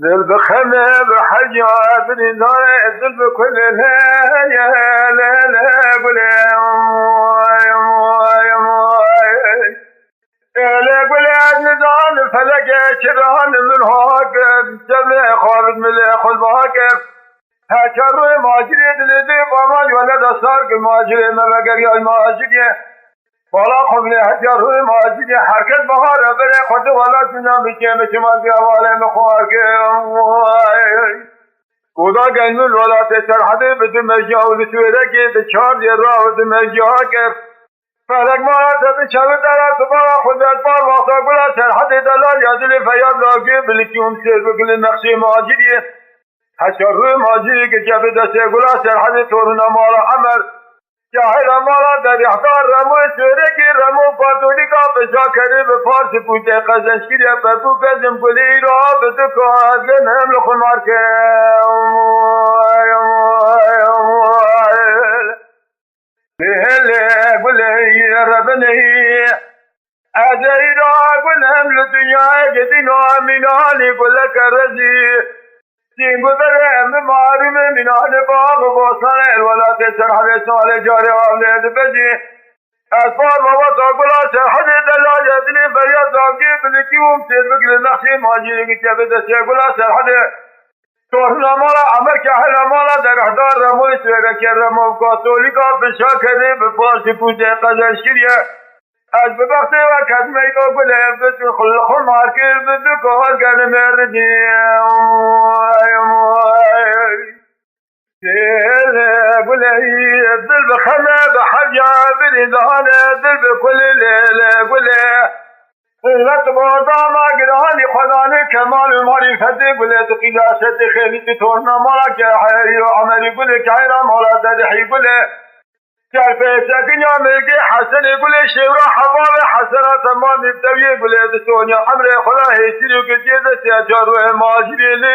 ذل بخمه بحجاب نار ذل بكل لا يا لا لا بلا لا بلا ندان فلق شران من هاكب جمع خالد من الاخذ باكب هكر ماجري دلدي قمال ولد صارق ماجري ما بقر يا ماجري ولا قبل هجر ماجري حركت بهار بري خد ولا سنا بكيم شمال بيوالي مخواك ودا قنول ولا تسر حدي بتمجا ولسويركي بشار يرا ودمجاك فلك ما تبشر ترى تبارا خدت بار واقع قلا سر حدي دلال يدلي فياد لاقي بلكيوم سر بكل نقشي ماجري حشر ماجري كجاب دسي قلا سر حدي تورنا مالا عمر جاهل مالا در احضار رمو سورکی رمو فاتولی کا پشا کری به فارس پوچه قزنشگیری پپو کزم کلی را بدو که ازن هم لخمار که لیه گلی ربنی ازی را گلهم لدنیا گدین و امینالی گلک رزی سینگو در ام معروم منان باغ بوسان الولات سرحب سال جاری آولید بجی اسفار بابا تاقلا سرحد دلال یدنی فریاد داگی بلکیوم سیر بگل نقشی ماجیری که بده سیگلا سرحد تورنا مالا عمر که حل مالا در احضار رموی سویرکی رمو کاتولی کا بشا کری بپارسی پوچه قزنشگیریه از ببخته و کدمه ای گله بدو خلخون مارکر بدو کهال گل مردی دل گله دل بخمه بحجا بریدانه دل بکل لیل گله لط باداما گرانی خدانه کمال معرفت گله تقیداست خیلی تورنا مالا که حیری و عملی گله که حیرا مالا تدحی گله جربه ساكن يا ملقي حسن يقول شورا حباب حسنات ما نبتوي يقول دسونيا عمري خلا هيسير وكجيزة سياجار وماجري لي